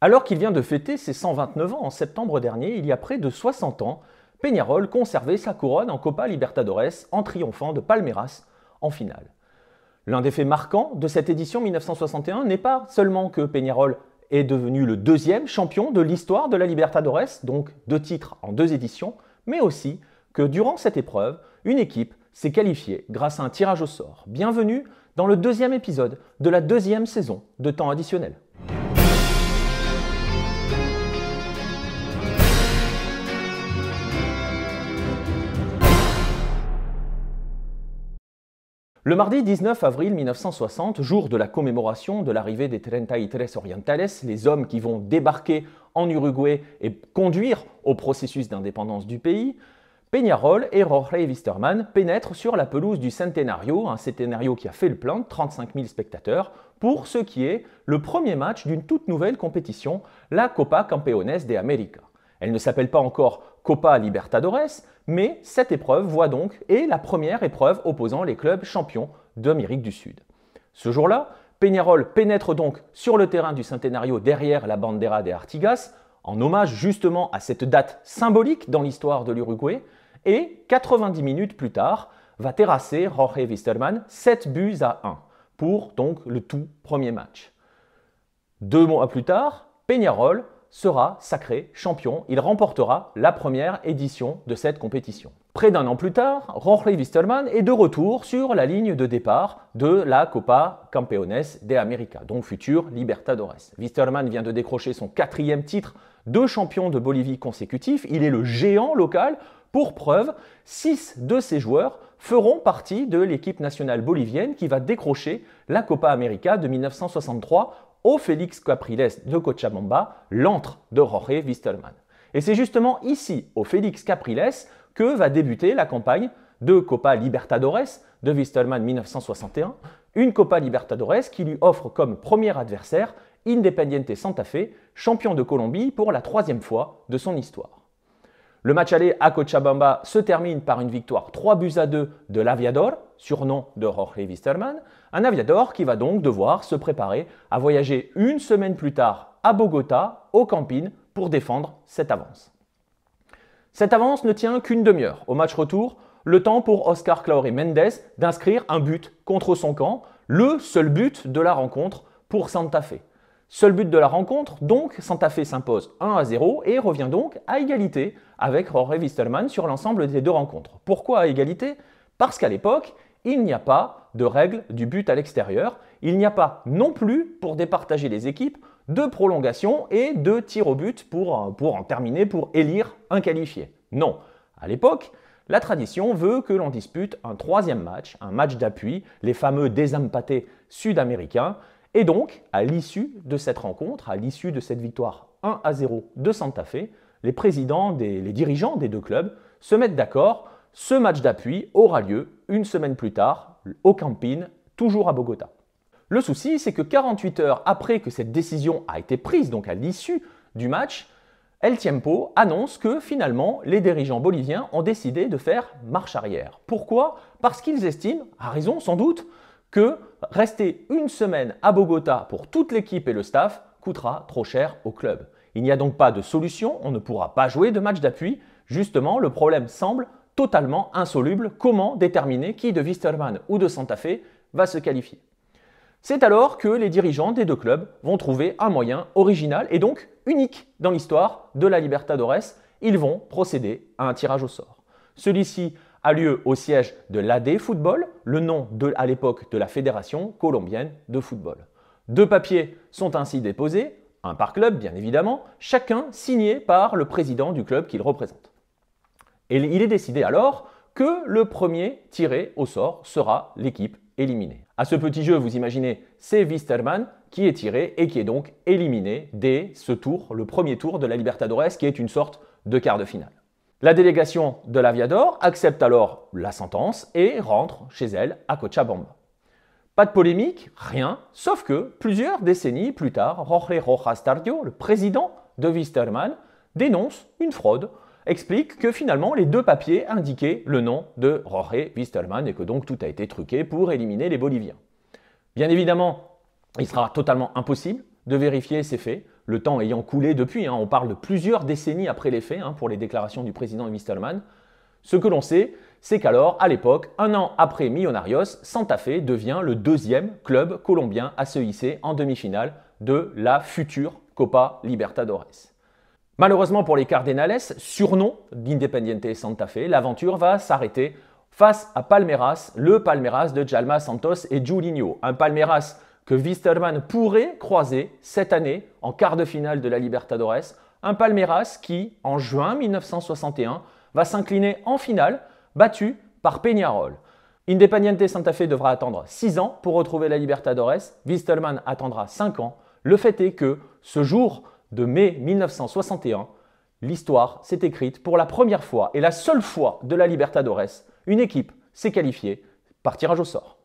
Alors qu'il vient de fêter ses 129 ans en septembre dernier, il y a près de 60 ans, Peñarol conservait sa couronne en Copa Libertadores en triomphant de Palmeiras en finale. L'un des faits marquants de cette édition 1961 n'est pas seulement que Peñarol est devenu le deuxième champion de l'histoire de la Libertadores, donc 2 titres en 2 éditions, mais aussi que durant cette épreuve, une équipe s'est qualifiée grâce à un tirage au sort. Bienvenue dans le 2e épisode de la 2e saison de temps additionnel. Le mardi 19 avril 1960, jour de la commémoration de l'arrivée des 33 Orientales, les hommes qui vont débarquer en Uruguay et conduire au processus d'indépendance du pays, Peñarol et Jorge Wisterman pénètrent sur la pelouse du Centenario, un Centenario qui a fait le plein de 35 000 spectateurs, pour ce qui est le premier match d'une toute nouvelle compétition, la Copa Campeones de América. Elle ne s'appelle pas encore Copa Libertadores, mais cette épreuve voit donc est la première épreuve opposant les clubs champions d'Amérique du Sud. Ce jour-là, Peñarol pénètre donc sur le terrain du Centenario derrière la Bandera de Artigas, en hommage justement à cette date symbolique dans l'histoire de l'Uruguay, et 90 minutes plus tard, va terrasser Jorge Wisterman 7-1 pour donc le tout premier match. 2 mois plus tard, Peñarol sera sacré champion. Il remportera la première édition de cette compétition. Près d'un an plus tard, Jorge Wisterman est de retour sur la ligne de départ de la Copa Campeones de América, donc future Libertadores. Wisterman vient de décrocher son 4e titre de champion de Bolivie consécutif. Il est le géant local. Pour preuve, 6 de ses joueurs feront partie de l'équipe nationale bolivienne qui va décrocher la Copa América de 1963 au Félix Capriles de Cochabamba, l'antre de Jorge Wisterman. Et c'est justement ici, au Félix Capriles, que va débuter la campagne de Copa Libertadores de Wisterman 1961, une Copa Libertadores qui lui offre comme premier adversaire Independiente Santa Fe, champion de Colombie pour la 3e fois de son histoire. Le match aller à Cochabamba se termine par une victoire 3-2 de l'Aviador, surnom de Jorge Wisterman, un Aviador qui va donc devoir se préparer à voyager une semaine plus tard à Bogota, au Campín, pour défendre cette avance. Cette avance ne tient qu'une demi-heure. Au match retour, le temps pour Oscar Claure Mendes d'inscrire un but contre son camp, le seul but de la rencontre pour Santa Fe. Seul but de la rencontre, donc Santa Fe s'impose 1-0 et revient donc à égalité avec Jorge Wisterman sur l'ensemble des 2 rencontres. Pourquoi à égalité? Parce qu'à l'époque, il n'y a pas de règle du but à l'extérieur. Il n'y a pas non plus, pour départager les équipes, de prolongation et de tir au but pour en terminer, pour élire un qualifié. Non, à l'époque, la tradition veut que l'on dispute un 3e match, un match d'appui, les fameux desempates sud-américains. Et donc, à l'issue de cette rencontre, à l'issue de cette victoire 1-0 de Santa Fe, les dirigeants des 2 clubs se mettent d'accord. Ce match d'appui aura lieu une semaine plus tard au Campín, toujours à Bogota. Le souci, c'est que 48 heures après que cette décision a été prise, donc à l'issue du match, El Tiempo annonce que finalement, les dirigeants boliviens ont décidé de faire marche arrière. Pourquoi? Parce qu'ils estiment, à raison sans doute, que rester une semaine à Bogota pour toute l'équipe et le staff coûtera trop cher au club. Il n'y a donc pas de solution, on ne pourra pas jouer de match d'appui. Justement, le problème semble totalement insoluble. Comment déterminer qui de Wisterman ou de Santa Fe va se qualifier? C'est alors que les dirigeants des 2 clubs vont trouver un moyen original et donc unique dans l'histoire de la Libertadores. Ils vont procéder à un tirage au sort. Celui-ci a lieu au siège de l'AD Football, le nom à l'époque de la Fédération colombienne de football. 2 papiers sont ainsi déposés, un par club bien évidemment, chacun signé par le président du club qu'il représente. Et il est décidé alors que le premier tiré au sort sera l'équipe éliminée. À ce petit jeu, vous imaginez, c'est Wisterman qui est tiré et qui est donc éliminé dès ce tour, le premier tour de la Libertadores, qui est une sorte de quart de finale. La délégation de l'Aviador accepte alors la sentence et rentre chez elle à Cochabamba. Pas de polémique, rien, sauf que plusieurs décennies plus tard, Jorge Rojas Tardio, le président de Wisterman, dénonce une fraude, explique que finalement les 2 papiers indiquaient le nom de Jorge Wisterman et que donc tout a été truqué pour éliminer les Boliviens. Bien évidemment, il sera totalement impossible de vérifier ces faits, le temps ayant coulé depuis, on parle de plusieurs décennies après les faits pour les déclarations du président Wisterman. Ce que l'on sait, c'est qu'alors, à l'époque, un an après Millonarios, Santa Fe devient le deuxième club colombien à se hisser en demi-finale de la future Copa Libertadores. Malheureusement pour les Cardenales, surnom d'Independiente Santa Fe, l'aventure va s'arrêter face à Palmeiras, le Palmeiras de Djalma Santos et Julinho. Un Palmeiras que Wisterman pourrait croiser cette année en quart de finale de la Libertadores. Un Palmeiras qui, en juin 1961, va s'incliner en finale, battu par Peñarol. Independiente Santa Fe devra attendre 6 ans pour retrouver la Libertadores. Wisterman attendra 5 ans. Le fait est que ce jour de mai 1961, l'histoire s'est écrite pour la première fois et la seule fois de la Libertadores. Une équipe s'est qualifiée par tirage au sort.